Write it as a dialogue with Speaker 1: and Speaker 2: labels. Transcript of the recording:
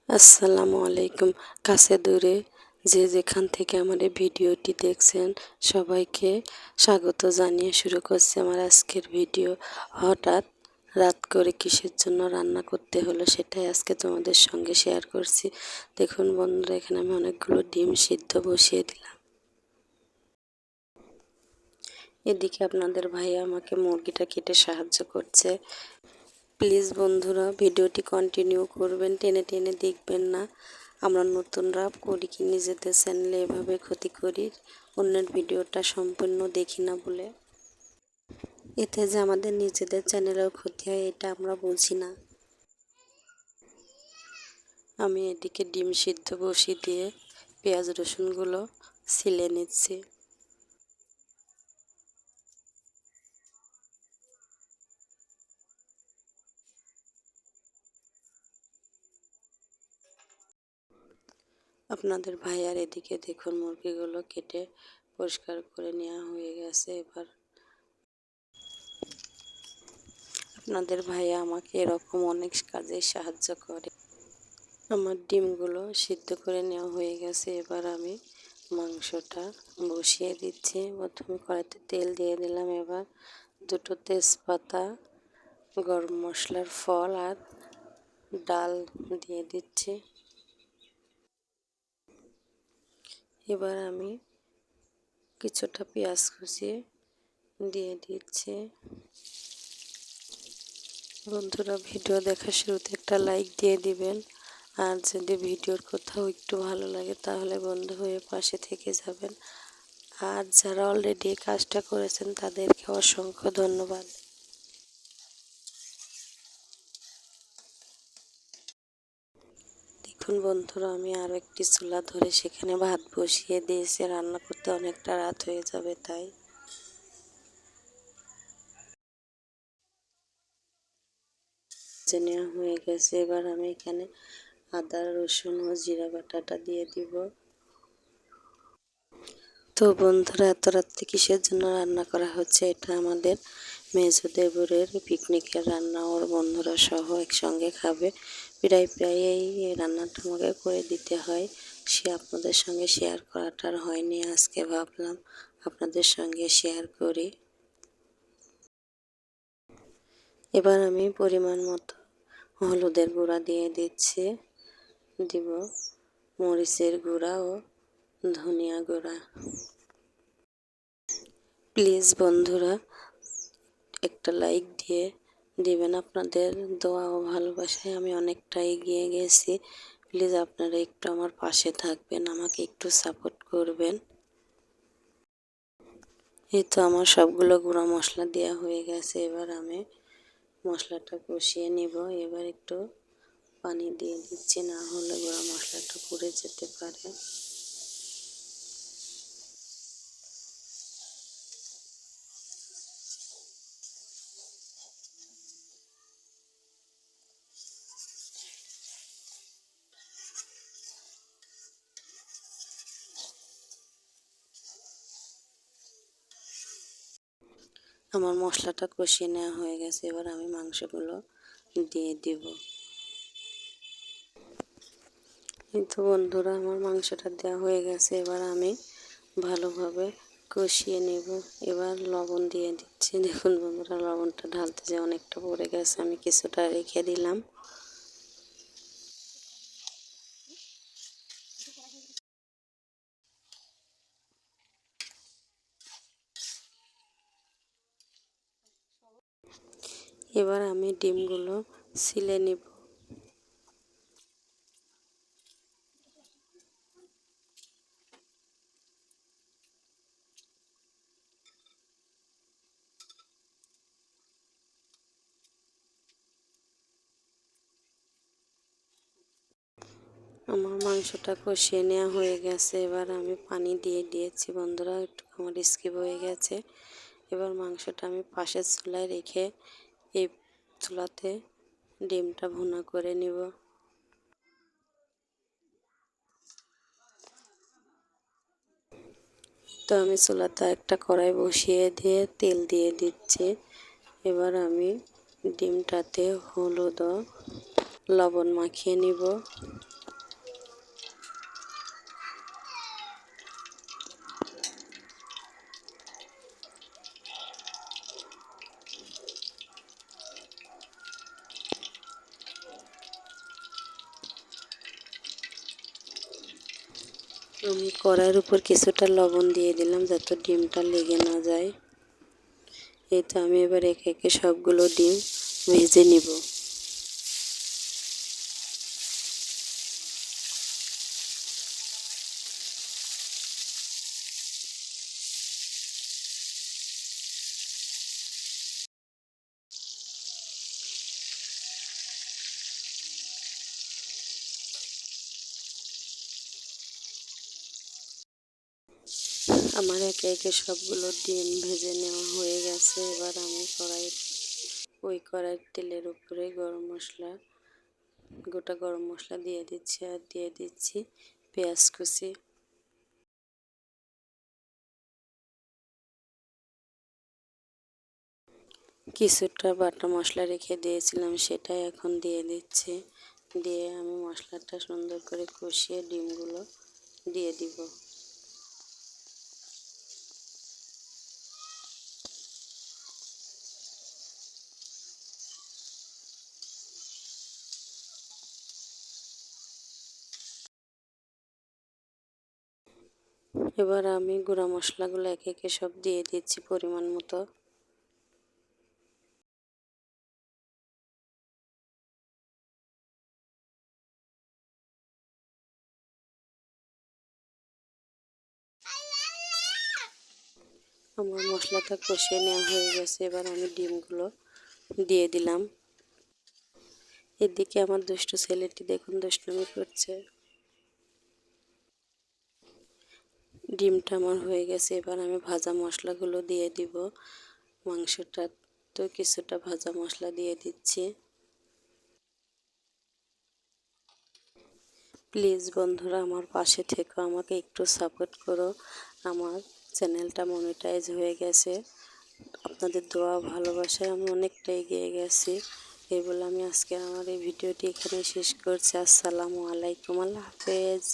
Speaker 1: আসসালামু আলাইকুম। কাছে দূরে যে যেখান থেকে আমার এই ভিডিওটি দেখছেন সবাইকে স্বাগত জানিয়ে শুরু করছি আমার আজকের ভিডিও। হঠাৎ রাত করে কিসের জন্য রান্না করতে হলো সেটাই আজকে তোমাদের সঙ্গে শেয়ার করছি। দেখুন বন্ধুরা, এখানে আমি অনেকগুলো ডিম সিদ্ধ বসিয়ে দিলাম। এদিকে আপনাদের ভাই আমাকে মুরগিটা কেটে সাহায্য করছে। প্লিজ বন্ধুরা, ভিডিওটি কন্টিনিউ করবেন, টেনে টেনে দেখবেন না। আমরা নতুনরা করি কি নিজেদের চ্যানেলে এভাবে ক্ষতি করি, অন্যের ভিডিওটা সম্পূর্ণ দেখি না বলে। এতে যে আমাদের নিজেদের চ্যানেলেও ক্ষতি হয় এটা আমরা বুঝি না। আমি এদিকে ডিম সিদ্ধ বসিয়ে দিয়ে পেঁয়াজ রসুনগুলো ছিলে নিচ্ছি। আপনাদের ভাই আর এদিকে দেখুন মুরগিগুলো কেটে পরিষ্কার করে নেওয়া হয়ে গেছে। এবার আপনাদের ভাইয়া আমাকে এরকম অনেক কাজে সাহায্য করে। আমার ডিমগুলো সিদ্ধ করে নেওয়া হয়ে গেছে। এবার আমি মাংসটা বসিয়ে দিচ্ছি। প্রথমে কড়াইতে তেল দিয়ে দিলাম। এবার দুটো তেজপাতা, গরম মশলার ফল আর ডাল দিয়ে দিচ্ছি। এবার আমি কিছুটা পেঁয়াজ কুচি দিয়ে দিচ্ছি। বন্ধুরা, ভিডিও দেখার শুরুতে একটা লাইক দিয়ে দিবেন। আর যদি ভিডিওর কোথাও একটু ভালো লাগে তাহলে বন্ধু হয়ে পাশে থেকে যাবেন। আর যারা অলরেডি কাজটা করেছেন তাদেরকে অসংখ্য ধন্যবাদ। দেখুন বন্ধুরা, আমি আরও একটি চুলা ধরে সেখানে ভাত বসিয়ে দিয়েছি। রান্না করতে অনেকটা রাত হয়ে যাবে তাই। নেওয়া হয়ে গেছে। এবার আমি এখানে আদা রসুন ও জিরা বাটাটা দিয়ে দিব। তো বন্ধুরা, এত রাত্রে কিসের জন্য রান্না করা হচ্ছে? এটা আমাদের মেজো দেবরের পিকনিকের রান্না। ওর বন্ধুরা সহ একসঙ্গে খাবে। প্রায় এই রান্নাটা আমাকে করে দিতে হয়। সে আপনাদের সঙ্গে শেয়ার করাটা আর হয়নি। আজকে ভাবলাম আপনাদের সঙ্গে শেয়ার করি। এবার আমি পরিমাণ মতো হলুদের গুঁড়া দিয়ে দিচ্ছি। দিব মরিচের গুঁড়া ও ধনিয়া গুঁড়া। প্লিজ বন্ধুরা একটা লাইক দিয়ে দিবেন। আপনাদের দোয়া ও ভালোবাসায় আমি অনেকটা এগিয়ে গেছি। প্লিজ আপনারা একটু আমার পাশে থাকবেন, আমাকে একটু সাপোর্ট করবেন। এই তো আমার সবগুলো গুঁড়া মশলা দেওয়া হয়ে গেছে। এবার আমি মশলাটা কষিয়ে নিব। এবার একটু পানি দিয়ে দিচ্ছি, না হলে গুঁড়া মশলাটা পুড়ে যেতে পারে। আমার মশলাটা কষিয়ে নেওয়া হয়ে গেছে। এবার আমি মাংসগুলো দিয়ে দিব। এই তো বন্ধুরা, আমার মাংসটা দেওয়া হয়ে গেছে। এবার আমি ভালোভাবে কষিয়ে নেব। এবার লবণ দিয়ে দিচ্ছি। দেখুন বন্ধুরা, লবণটা ঢালতে যে অনেকটা পড়ে গেছে, আমি কিছুটা রেখে দিলাম। এবার আমি ডিমগুলো ছিলে নিব। আমার মাংসটা কষিয়ে নেওয়া হয়ে গেছে। এবার আমি পানি দিয়ে দিয়েছি। বন্ধুরা, একটু আমার স্কিপ হয়ে গেছে। এবার মাংসটা আমি পাশের চুলায় রেখে এই চুলাতে ডিমটা ভুনা করে নিব। তো আমি চুলাতে একটা কড়াই বসিয়ে দিয়ে তেল দিয়ে দিচ্ছি। এবার আমি ডিমটাতে হলুদ ও লবণ মাখিয়ে নিব। আমি কড়াইয়ের উপর কিছুটা লবণ দিয়ে দিলাম যাতে ডিমটা লেগে না যায়। এই তো আমি এবার একে একে সবগুলো ডিম ভেজে নিব। আমার একে একে সবগুলো ডিম ভেজে নেওয়া হয়ে গেছে। এবার আমি কড়াইয়ের তেলের উপরে গোটা গরম মশলা দিয়ে দিচ্ছি আর দিয়ে দিচ্ছি পেঁয়াজ কুচি। কিছুটা বাটা মশলা রেখে দিয়েছিলাম সেটাই এখন দিয়ে দিচ্ছি। দিয়ে আমি মশলাটা সুন্দর করে কষিয়ে ডিমগুলো দিয়ে দিব। এবার আমি গুঁড়া মশলাগুলো একে একে সব দিয়ে দিচ্ছি পরিমাণ মতো। আমার মশলাটা কষিয়ে নেওয়া হয়ে গেছে। এবার আমি ডিমগুলো দিয়ে দিলাম। এদিকে আমার দুষ্টু ছেলেটি দেখুন দুষ্টুমি করছে। ডিমটা আমার হয়ে গেছে। এবার আমি ভাজা মশলাগুলো দিয়ে দিব। মাংসটা তো কিছুটা ভাজা মশলা দিয়ে দিচ্ছি। প্লিজ বন্ধুরা আমার পাশে থেকো, আমাকে একটু সাপোর্ট করো। আমার চ্যানেলটা মনিটাইজ হয়ে গেছে। আপনাদের দোয়া ভালোবাসায় আমি অনেকটা এগিয়ে গেছি। এই বলে আমি আজকে আমার এই ভিডিওটি এখানে শেষ করছি। আসসালামু আলাইকুম, আল্লাহ হাফেজ।